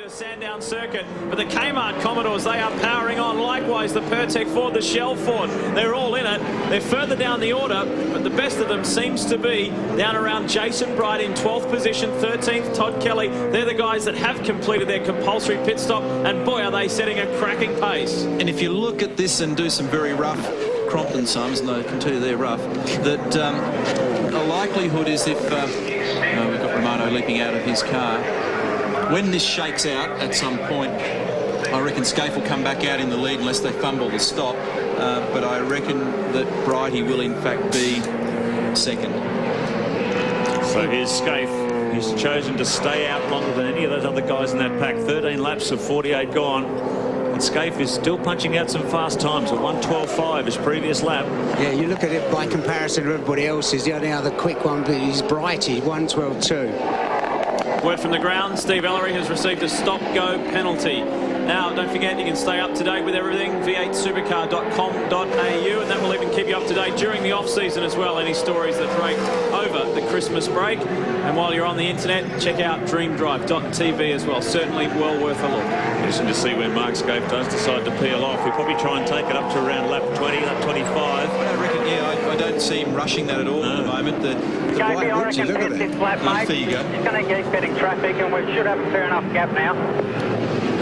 Sandown circuit, but the Kmart Commodores, they are powering on. Likewise, the Pertec Ford, the Shell Ford, they're all in it. They're further down the order, but the best of them seems to be down around Jason Bright in 12th position, 13th Todd Kelly. They're the guys that have completed their compulsory pit stop, and boy, are they setting a cracking pace. And if you look at this and do some very rough Crompton sums, and I can tell you they're rough, that the likelihood is if we've got Romano leaping out of his car, when this shakes out at some point, I reckon Scaife will come back out in the lead unless they fumble the stop. But I reckon that Brighty will in fact be second. So here's Scaife. He's chosen to stay out longer than any of those other guys in that pack. 13 laps of 48 gone. And Scaife is still punching out some fast times at 1:12.5 his previous lap. Yeah, you look at it by comparison to everybody else's. The only other quick one is Brighty, 1:12.2. Word from the ground, Steve Ellery has received a stop-go penalty. Now, don't forget, you can stay up to date with everything, v8supercar.com.au, and that will even keep you up to date during the off-season as well, any stories that break over the Christmas break. And while you're on the internet, check out dreamdrive.tv as well. Certainly well worth a look. Interesting to see when Mark Scaife does decide to peel off. He'll probably try and take it up to around lap 20, lap 25. I reckon, I don't see him rushing that at all at the moment. The white woods, you look at it. He's going to keep getting traffic, and we should have a fair enough gap now.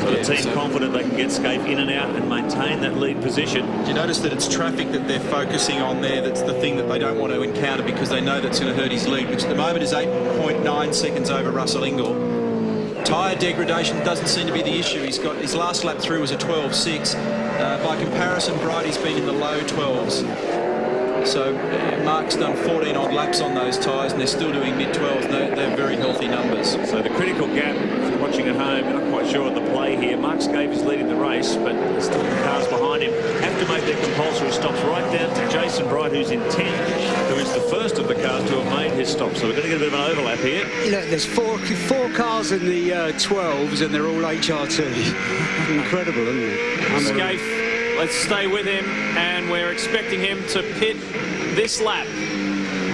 So the team confident they can get Scaife in and out and maintain that lead position. Do you notice that it's traffic that they're focusing on there? That's the thing that they don't want to encounter because they know that's going to hurt his lead, which at the moment is 8.9 seconds over Russell Ingall. Tyre degradation doesn't seem to be the issue. He's got his last lap through was a 12.6. By comparison, Brighty's been in the low 12s. So Mark's done 14 odd laps on those tyres and they're still doing mid-12s. They're very healthy numbers. So the critical gap, if you're watching at home, you're not quite sure of the play here. Mark Scaife is leading the race, but there's still the cars behind him have to make their compulsory stops right down to Jason Bright, who's in 10th, who is the first of the cars to have made his stop. So we're going to get a bit of an overlap here. Look, there's four cars in the 12s and they're all HRT. Incredible, isn't it? Scaife, let's stay with him, and we're expecting him to pit this lap.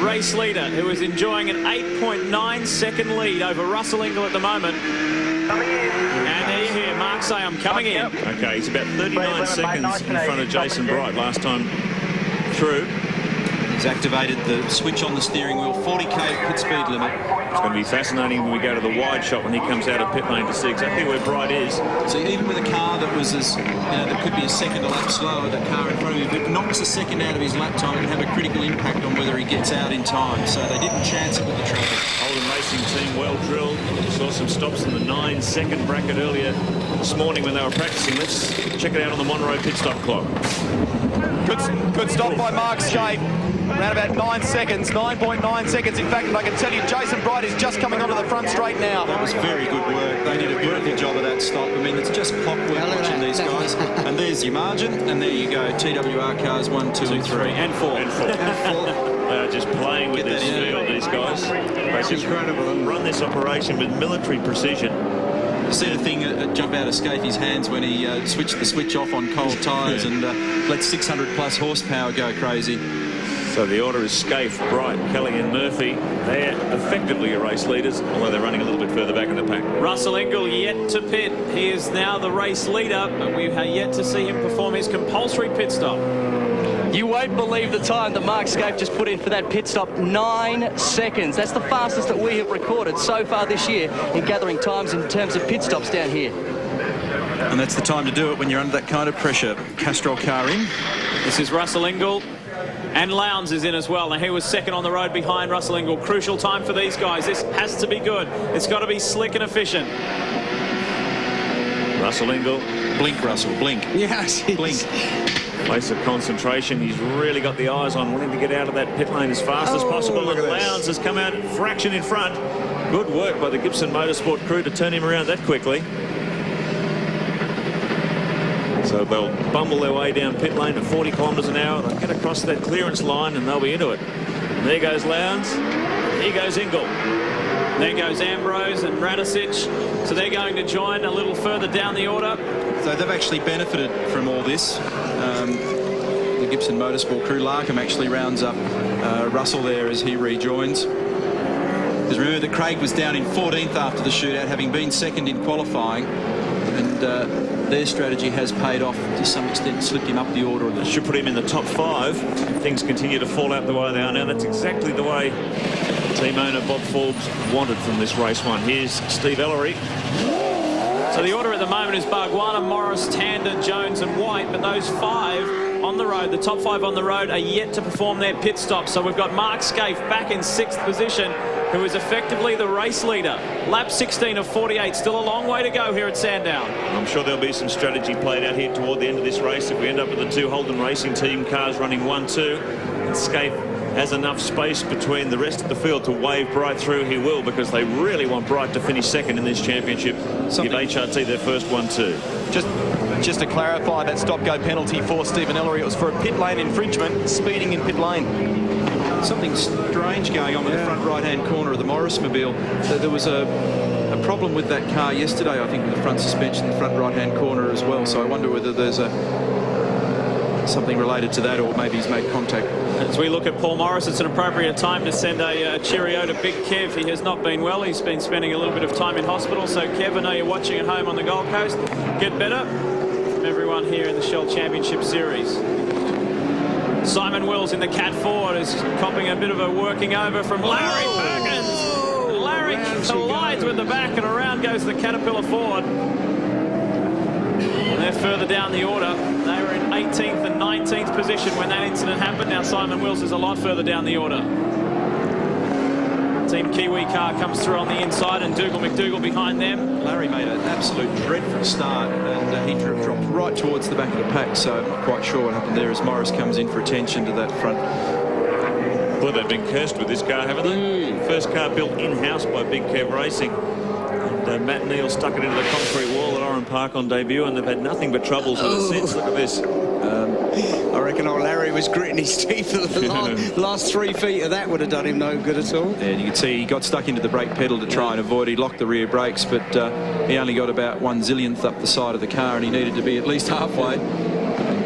Race leader, who is enjoying an 8.9 second lead over Russell Ingall at the moment. And there you hear Mark say, I'm coming in. Okay, he's about 39 seconds in front of Jason Bright last time through. He's activated the switch on the steering wheel, 40k pit speed limit. It's going to be fascinating when we go to the wide shot when he comes out of pit lane to see exactly where Bright is. So even with a car that was that could be a second a lap slower, that car in front of him, but knocks a second out of his lap time, it can have a critical impact on whether he gets out in time. So they didn't chance it with the traffic. Holden Racing team well drilled. We saw some stops in the 9-second bracket earlier this morning when they were practicing. Let's check it out on the Monroe pit stop clock. Good stop by Mark Scaife. Around about 9 seconds, 9.9 seconds. In fact, I can tell you, Jason Bright is just coming onto the front straight now. That was very good work. They did a beautiful job of that stop. I mean, it's just clockwork watching these guys. And there's your margin, and there you go. TWR cars 1, 2, and 3. And 4. They're just playing with this field, these guys. They just run this operation with military precision. You see the thing jump out of Scaife's hands when he switched the switch off on cold tyres and let 600 plus horsepower go crazy. So the order is Scaife, Bright, Kelly and Murphy. They're effectively your race leaders, although they're running a little bit further back in the pack. Russell Ingall yet to pit. He is now the race leader, but we have yet to see him perform his compulsory pit stop. You won't believe the time that Mark Scaife just put in for that pit stop. 9 seconds. That's the fastest that we have recorded so far this year in gathering times in terms of pit stops down here. And that's the time to do it when you're under that kind of pressure. Castrol car in. This is Russell Ingall. And Lowndes is in as well. Now, he was second on the road behind Russell Ingall. Crucial time for these guys. This has to be good. It's got to be slick and efficient. Russell Ingall. Blink, Russell, blink. Yes, blink. Place of concentration. He's really got the eyes on wanting to get out of that pit lane as fast as possible. And Lowndes has come out fraction in front. Good work by the Gibson Motorsport crew to turn him around that quickly. So they'll bumble their way down pit lane at 40 kilometres an hour. They'll get across that clearance line and they'll be into it. And there goes Lowndes. Here goes Ingall. There goes Ambrose and Radicic. So they're going to join a little further down the order. So they've actually benefited from all this. The Gibson Motorsport crew. Larkham actually rounds up Russell there as he rejoins. Because remember that Craig was down in 14th after the shootout, having been second in qualifying, and their strategy has paid off to some extent, slipped him up the order. That should put him in the top 5 if things continue to fall out the way they are now. That's exactly the way team owner Bob Forbes wanted from this race one. Here's Steve Ellery. So the order at the moment is Bargwanna, Morris, Tander, Jones and White, but those 5 on the road, the top 5 on the road, are yet to perform their pit stop. So we've got Mark Scaife back in 6th position, who is effectively the race leader. Lap 16 of 48, still a long way to go here at Sandown. I'm sure there'll be some strategy played out here toward the end of this race. If we end up with the 2 Holden Racing Team cars running 1-2, and Scaife has enough space between the rest of the field to wave Bright through, he will, because they really want Bright to finish second in this championship. Give HRT their first 1-2. Just to clarify, that stop-go penalty for Stephen Ellery, it was for a pit lane infringement, speeding in pit lane. Something strange going on with the front right-hand corner of the Morrismobile. There was a problem with that car yesterday, I think, with the front suspension, the front right-hand corner as well. So I wonder whether there's something related to that, or maybe he's made contact. As we look at Paul Morris, it's an appropriate time to send a cheerio to Big Kev. He has not been well. He's been spending a little bit of time in hospital. So, Kev, I know you're watching at home on the Gold Coast. Get better from everyone here in the Shell Championship Series. Simon Wills in the Cat Ford is copping a bit of a working over from Larry Perkins. Larry collides with the back, and around goes the Caterpillar Ford. And they're further down the order. They were in 18th and 19th position when that incident happened. Now Simon Wills is a lot further down the order. Team Kiwi car comes through on the inside, and Dougal McDougall behind them. Larry made an absolute dreadful start, and he dropped right towards the back of the pack, so I'm not quite sure what happened there as Morris comes in for attention to that front. Well, they've been cursed with this car, haven't they? First car built in-house by Big Kev Racing. And Matt Neal stuck it into the concrete wall at Oran Park on debut, and they've had nothing but troubles with it since. Look at this. I reckon old Larry was gritting his teeth. The last 3 feet of that would have done him no good at all. Yeah, you can see he got stuck into the brake pedal to try and avoid. He locked the rear brakes, but he only got about 1/zillionth up the side of the car, and he needed to be at least halfway.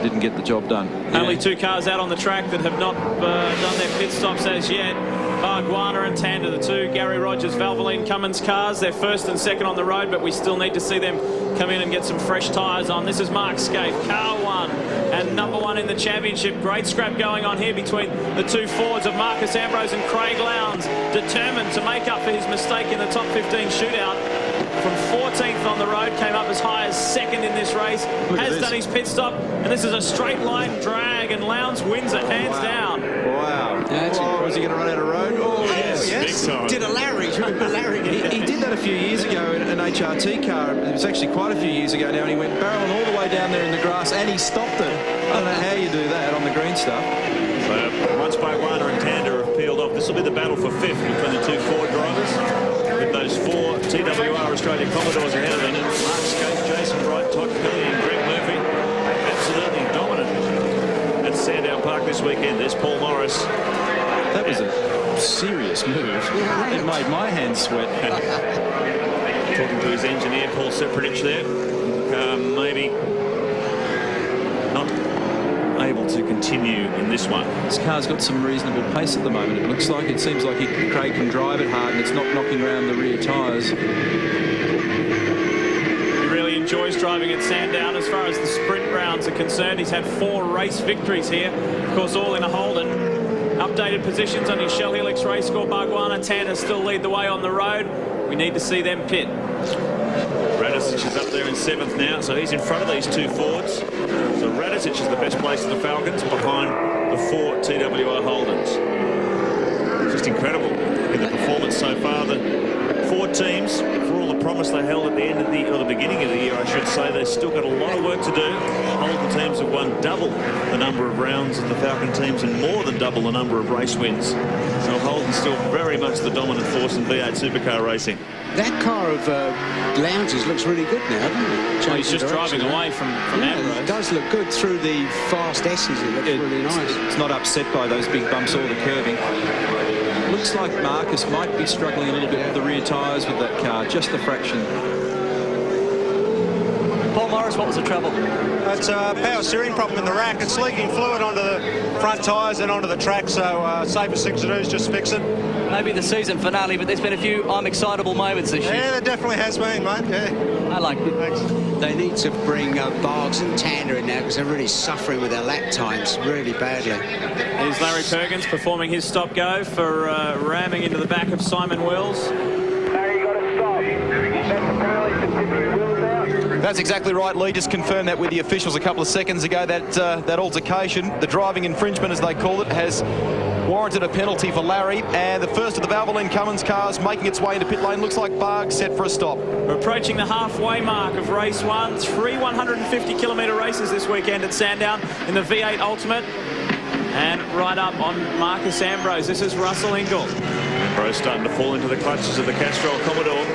Didn't get the job done. Only 2 cars out on the track that have not done their pit stops as yet. Bargwanna and Tander, the 2 Gary Rogers, Valvoline, Cummins cars. They're first and second on the road, but we still need to see them come in and get some fresh tyres on. This is Mark Scaife, car 1 and number 1 in the championship. Great scrap going on here between the 2 Fords of Marcus Ambrose and Craig Lowndes, determined to make up for his mistake in the top 15 shootout. From 14th on the road, came up as high as second in this race, has done his pit stop, and this is a straight line drag, and Lowndes wins it hands down. Wow. Was he going to run out of road? Oh, yes. Big time. Did a Larry. Remember Larry? He did that a few years ago in an HRT car. It was actually quite a few years ago now, and he went barreling all the way down there in the grass, and he stopped it. I don't know how you do that on the green stuff. So once Bargwanna and Tander have peeled off, this will be the battle for 5th between the 2 Ford drivers, with those 4 TWR Australia Commodores ahead of them. Mark Scaife, Jason Bright, Todd Kelly and Greg Murphy absolutely dominant at Sandown Park this weekend. There's Paul Morris. That was a serious move. It made my hands sweat. Talking to his engineer, Paul Sepradich there. Maybe not able to continue in this one. This car's got some reasonable pace at the moment, it looks like. It seems like Craig can drive it hard, and it's not knocking around the rear tyres. He really enjoys driving at Sandown. As far as the sprint rounds are concerned, he's had 4 race victories here, of course all in a Holden. Updated positions on his Shell Helix race score. Bargwanna, Tander still lead the way on the road. We need to see them pit. Radicic is up there in 7th now, so he's in front of these 2 Fords. So Radicic is the best place of the Falcons, behind the 4 TWR Holdens. Just incredible in the performance so far. The 4 teams, for all the promise they held at the end of the, or the beginning of the year, I should say, they've still got a lot of work to do. Holden teams have won double the number of rounds as the Falcon teams, and more than double the number of race wins. So Holden's still very much the dominant force in V8 Supercar racing. That car of Lowndes looks really good now, doesn't it? Well, he's just driving away from Ambrose. It does look good through the fast S's. It looks really nice. It's not upset by those big bumps or the curving. Looks like Marcus might be struggling a little bit with the rear tyres with that car, just a fraction. Paul Morris Morris, what was the trouble? It's a power steering problem in the rack. It's leaking fluid onto the front tyres and onto the track, so safest thing to do is just fix it. Maybe the season finale, but there's been a few I'm excitable moments this year. Yeah, there definitely has been, mate, yeah. I like it. Thanks. They need to bring Bargs and Tander in now because they're really suffering with their lap times really badly. Here's Larry Perkins performing his stop-go for ramming into the back of Simon Wills. Larry, you got to stop. That's apparently for tipping wheels out. That's exactly right. Lee just confirmed that with the officials a couple of seconds ago. That altercation, the driving infringement as they call it, has warranted a penalty for Larry, and the first of the Valvoline Cummins cars making its way into pit lane. Looks like Barg set for a stop. We're approaching the halfway mark of race one. 3 150-kilometre races this weekend at Sandown in the V8 Ultimate. And right up on Marcus Ambrose, this is Russell Ingall. Ambrose starting to fall into the clutches of the Castrol Commodore.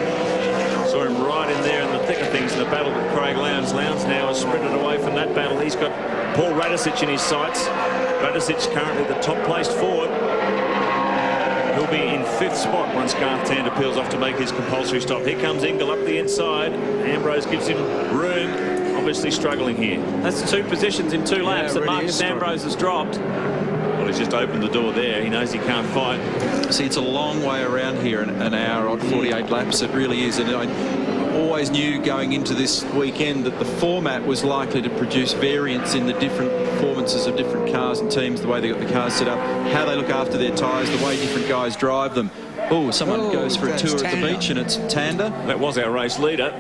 Saw him right in there in the thick of things in the battle with Craig Lowndes. Lowndes now has sprinted away from that battle. He's got Paul Radicic in his sights. Radicic currently the top-placed forward. He'll be in 5th spot once Garth Tander peels off to make his compulsory stop. Here comes Ingall up the inside. Ambrose gives him room. Obviously struggling here. That's 2 positions in 2 laps that really Marcus Ambrose has dropped. Well, he's just opened the door there. He knows he can't fight. See, it's a long way around here, an hour odd 48 laps. It really is. And I always knew going into this weekend that the format was likely to produce variance in the different performances of different cars and teams, the way they got the cars set up, how they look after their tyres, the way different guys drive them. Oh, someone goes for a tour at the beach, and it's Tander. That was our race leader.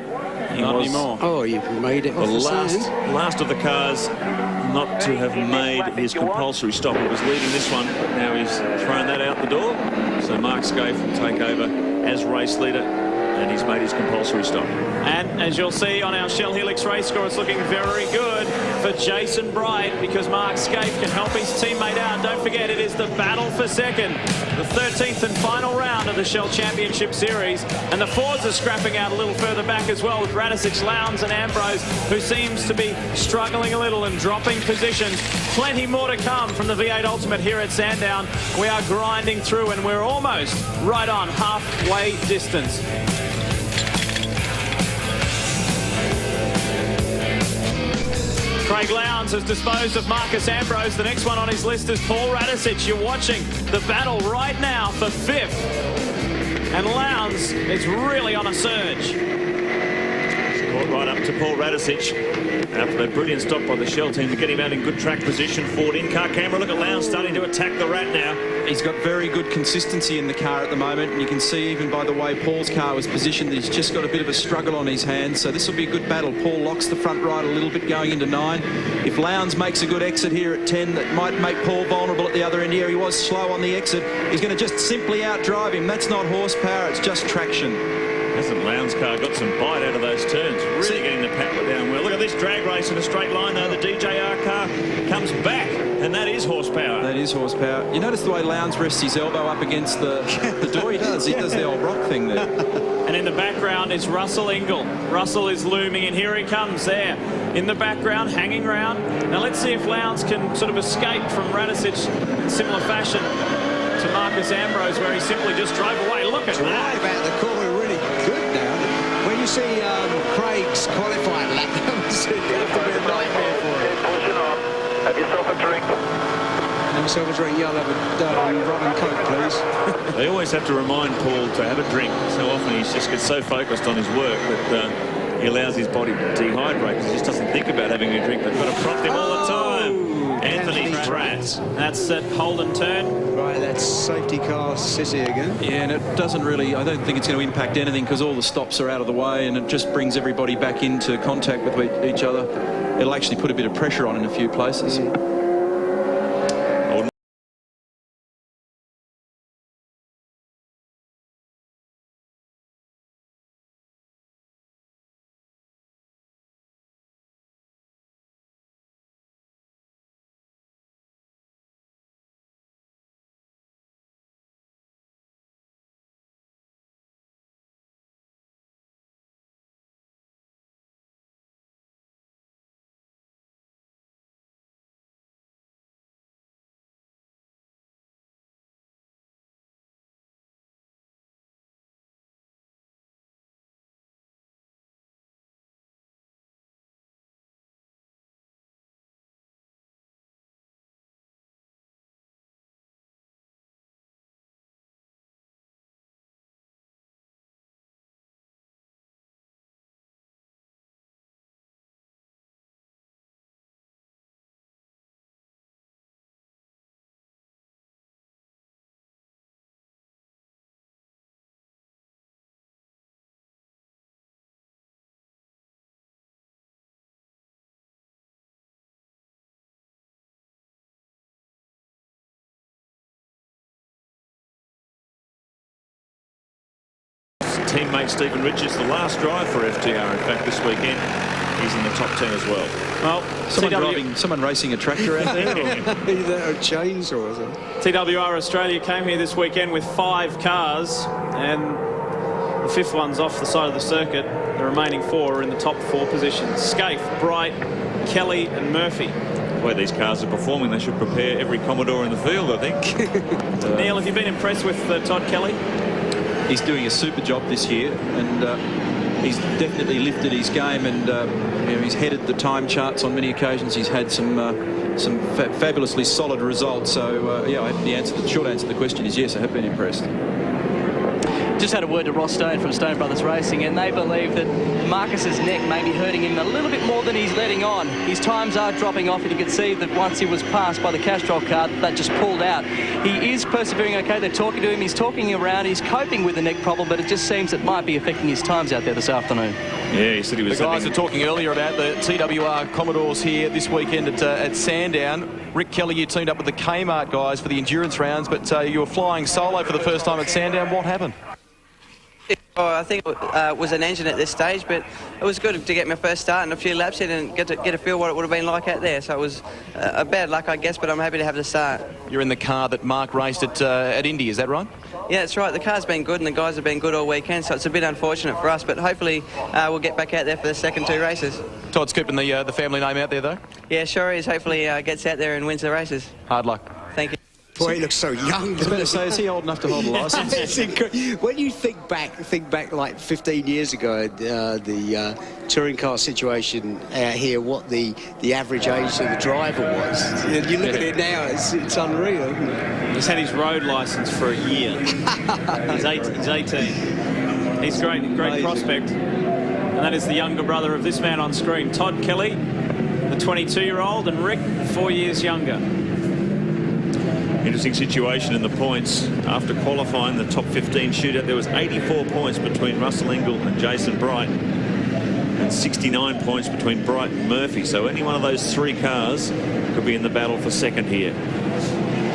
Not anymore. Oh, you've made it The off the sand. last of the cars not to have made his compulsory stop. It was leading this one, but now he's thrown that out the door. So Mark Scaife will take over as race leader, and he's made his compulsory stop. And as you'll see on our Shell Helix race score, it's looking very good for Jason Bright because Mark Scaife can help his teammate out. Don't forget, it is the battle for second, the 13th and final round of the Shell Championship Series. And the Fords are scrapping out a little further back as well with Radicic, Lowndes and Ambrose, who seems to be struggling a little and dropping positions. Plenty more to come from the V8 Ultimate here at Sandown. We are grinding through and we're almost right on halfway distance. Craig Lowndes has disposed of Marcus Ambrose. The next one on his list is Paul Radicic. You're watching the battle right now for 5th. And Lowndes is really on a surge. Caught right up to Paul Radicic after that brilliant stop by the Shell team to get him out in good track position. Ford in-car camera. Look at Lowndes starting to attack the rat now. He's got very good consistency in the car at the moment, and you can see even by the way Paul's car was positioned that he's just got a bit of a struggle on his hands. So this will be a good battle. Paul locks the front right a little bit going into 9. If Lowndes makes a good exit here at 10, that might make Paul vulnerable at the other end here. He was slow on the exit. He's going to just simply outdrive him. That's not horsepower, it's just traction. Hasn't Lowndes' car got some bite out of those turns? Really getting the paddler down well. Look at this drag race in a straight line, though. The DJR car comes back, and that is horsepower. That is horsepower. You notice the way Lowndes rests his elbow up against the door? He does the old rock thing there. And in the background is Russell Ingall. Russell is looming, and here he comes there in the background, hanging around. Now let's see if Lowndes can sort of escape from Radicic in similar fashion to Marcus Ambrose, where he simply just drove away. Look at Right that. about the corner, really good now. When you see Craig's qualifying lap, it's have to be a nightmare for him. Pushing on. Have yourself a drink. Have yourself a drink. Yeah, I'll have a rum and coke, please. They always have to remind Paul to have a drink. So often he just gets so focused on his work that he allows his body to dehydrate because he just doesn't think about having a drink. They've got to prompt him all the time. Anthony Pratt. That's at Holden turn. Right, that's safety car city again. Yeah, and it doesn't really, I don't think it's going to impact anything because all the stops are out of the way and it just brings everybody back into contact with each other. It'll actually put a bit of pressure on in a few places. teammate Stephen Richards, the last drive for FTR. In fact, this weekend, he's in the top 10 as well. Well, someone racing a tractor out there? Either a chainsaw or something. TWR Australia came here this weekend with 5 cars, and the 5th one's off the side of the circuit. The remaining 4 are in the top 4 positions. Scaife, Bright, Kelly and Murphy. The way these cars are performing, they should prepare every Commodore in the field, I think. Neil, have you been impressed with Todd Kelly? He's doing a super job this year, and he's definitely lifted his game, and he's headed the time charts on many occasions. He's had some fabulously solid results. So yeah, the short answer to the question is yes, I have been impressed. Just had a word to Ross Stone from Stone Brothers Racing, and they believe that Marcus's neck may be hurting him a little bit more than he's letting on. His times are dropping off, and you can see that once he was passed by the Castrol car, that just pulled out. He is persevering okay. They're talking to him. He's talking around. He's coping with the neck problem, but it just seems it might be affecting his times out there this afternoon. Yeah, he said he was. The guys are talking earlier about the TWR Commodores here this weekend at Sandown. Rick Kelly, you teamed up with the Kmart guys for the endurance rounds, but you were flying solo for the first time at Sandown. What happened? Oh, I think it was an engine at this stage, but it was good to get my first start and a few laps in and get a feel what it would have been like out there. So it was a bad luck, I guess, but I'm happy to have the start. You're in the car that Mark raced at Indy, is that right? Yeah, that's right. The car's been good and the guys have been good all weekend, so it's a bit unfortunate for us, but hopefully we'll get back out there for the second 2 races. Todd's keeping the family name out there, though? Yeah, sure is. Hopefully gets out there and wins the races. Hard luck. Thank you. Boy, he looks so young. I was about to say, is he old enough to hold a licence? When you think back like 15 years ago, the touring car situation out here, what the average age of the driver was. You look at it now, it's unreal, isn't it? He's had his road licence for a year. He's 18. He's great prospect. And that is the younger brother of this man on screen, Todd Kelly, the 22-year-old, and Rick, 4 years younger. Interesting situation in the points. After qualifying the top 15 shootout, there was 84 points between Russell Ingall and Jason Bright, and 69 points between Bright and Murphy. So any one of those 3 cars could be in the battle for second here.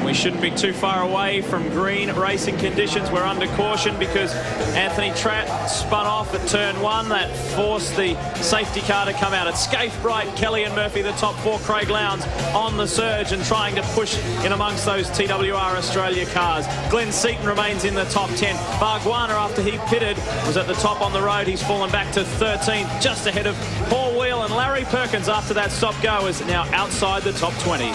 We shouldn't be too far away from green racing conditions. We're under caution because Anthony Tratt spun off at turn 1. That forced the safety car to come out. It's Scaife, Bright, Kelly and Murphy, the top 4. Craig Lowndes on the surge and trying to push in amongst those TWR Australia cars. Glenn Seaton remains in the top 10. Bargwanna, after he pitted, was at the top on the road. He's fallen back to 13th, just ahead of Paul Wheel, and Larry Perkins after that stop-go is now outside the top 20.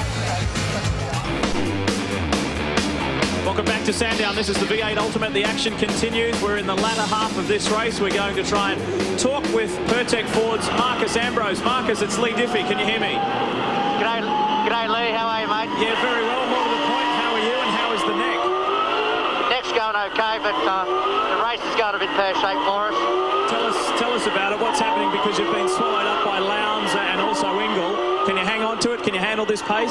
Welcome back to Sandown. This is the V8 Ultimate. The action continues. We're in the latter half of this race. We're going to try and talk with Pertec Ford's Marcus Ambrose. Marcus, it's Lee Diffie. Can you hear me? G'day Lee, how are you, mate? Yeah, very well. More to the point, how are you and how is the neck? Neck's going okay, but the race is going a bit pear-shaped for us. Tell us about it. What's happening, because you've been swallowed up by Lowndes and also Ingall. Can you hang on to it? Can you handle this pace?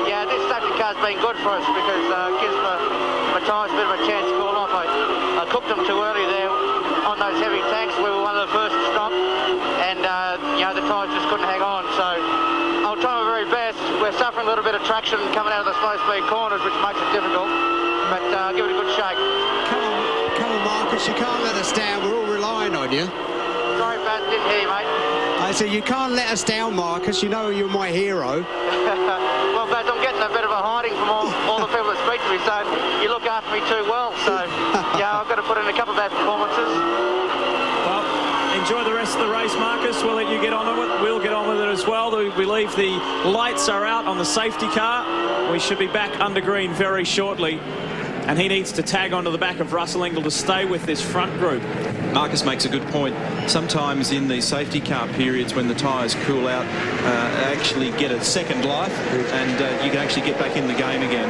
Yeah, this safety car's been good for us because it gives my tyres a bit of a chance to cool off. I cooked them too early there on those heavy tanks. We were one of the first to stop, and the tyres just couldn't hang on. So I'll try my very best. We're suffering a little bit of traction coming out of the slow speed corners, which makes it difficult, but give it a good shake. Come on, Marcus, you can't let us down. We're all relying on you. Sorry, Baz, didn't hear you, mate. I said, you can't let us down, Marcus. You know you're my hero. Well, Baz, I'm getting a bit of a hiding from all the people that speak to me, so you look after me too well. So, yeah, I've got to put in a couple of bad performances. Well, enjoy the rest of the race, Marcus. We'll let you get on with it. We'll get on with it as well. We believe the lights are out on the safety car. We should be back under green very shortly. And he needs to tag onto the back of Russell Ingall to stay with this front group. Marcus makes a good point. Sometimes in the safety car periods when the tyres cool out, actually get a second life, and you can actually get back in the game again.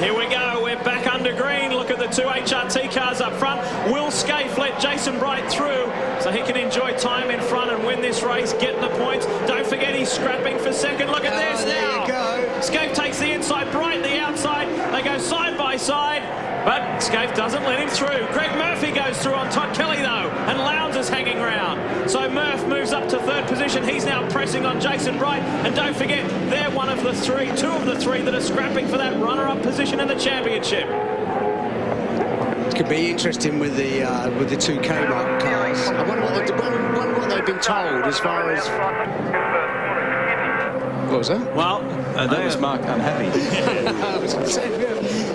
Here we go. We're back under green. Look at the 2 HRT cars up front. Will Scaife let Jason Bright through so he can enjoy time in front and win this race, get the points. Don't forget he's scrapping for second. Look at this there now. You go. Scaife takes the inside, Bright the outside. They go side by side, but Scaife doesn't let him through. Greg Murphy goes through on Todd Kelly though, and Lowndes is hanging round. So Murph moves up to 3rd position. He's now pressing on Jason Bright, and don't forget they're two of the three that are scrapping for that runner-up position in the championship. Could be interesting with the two Kmart cars. I wonder what they've been told as far as. What was that? Well, that was Mark unhappy. I was gonna say, yeah.